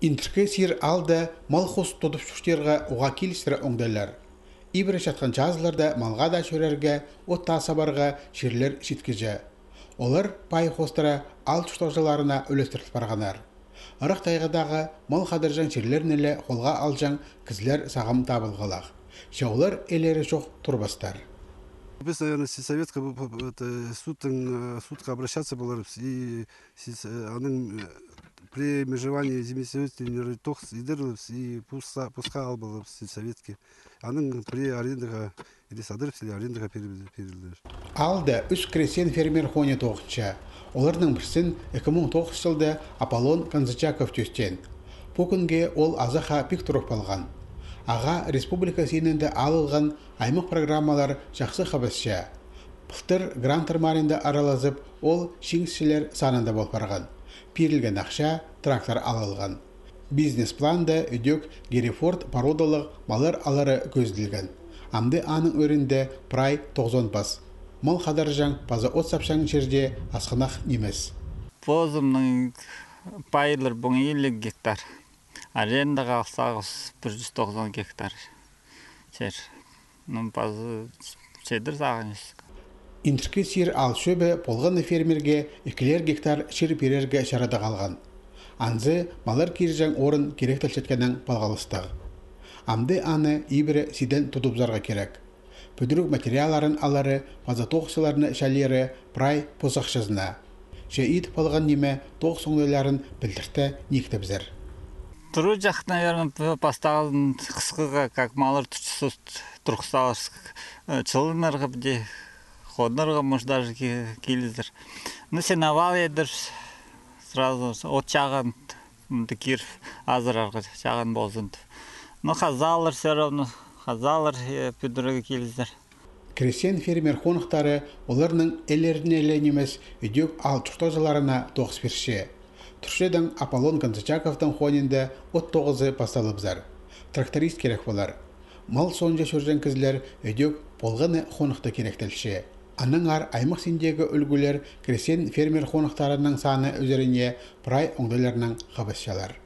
Интірке сир алда малхоз тодып шүштерға оға келістірі оңдайлар. Ибірі шатқан жазыларда малға да шөрерге, отта сабарға шерлер шеткеже. Олар пай хостыра ал шүштағжыларына өлестіріліп барғанар. Арық тайғадағы мал қадыржан шерлернелі қолға алжан кізлер сағым табылғалақ. Шаулар әлері жоқ тұрбастар. Без, наверное, сельсоветка сутка обращаться было, и при межевании землеустройства тохс и пуска было в сельсоветке. Аның при арендага или садырфили арендага перилдер. Алда үш кресен фермер хоне тоғытша. Оларның бірсін 2009 жылда Аполлон Канзачаков төстен. Покүнге ол азаха пик тұрып балған. Аға республика сенінде алылған аймақ программалар жақсы қабысша. Бұқтыр гранттар марында аралазып, ол шеңсшілер санында болып барған. Перілген ақша, трактор алылған. Бизнес-планда үдек Герефорд пародалық малар алары көзделген. Амды аның өрінде прай 90 бас. Мал қадаржан паза от сапшаң жерде асқынақ немес. Позымның пайлар бұң 50 гектар. Арендаға алсағыз 190 гектар жер. Пазы шедір сағын ес. Интірке сир ал шөбі болғаны фермерге 2 гектар шер берерге шарада қалған. Анзы малар кержен орын керек тәлшеткенің балғалыстығы. Амды аны ибірі сиден тұтыпзарға керек. Пөдірік материаларын алары паза тоқсыларыны шәлері прай позақшызына. Шеид болған неме тоқ соңдайларын білдірті нектебзір. Тұру жақ, наверное, поставлен қысқыға, как малар тұчысыз тұрқсалар чылынарға бде, ходнарға может даже келіздір. Ну, сеновал едір, сразу от чаған, кир азырарға чаған болзынды. Ну, хазалар все равно, хазалар пүдірігі келіздір. Кресен фермер қонықтары оларының әлеріне немес үдек ал тұқтазыларына тоқыс берше. Түршеден Аполлон Канзачаковтың хонінде от 9-ы басталыбзар. Тракторист керек болар. Мал сонжа шөржен кізлер өдек болғаны қонықты керектелше. Аның ар аймақ сендегі үлгілер кресен фермер қонықтарының саны өзеріне прай оңдайларының қабысшалар.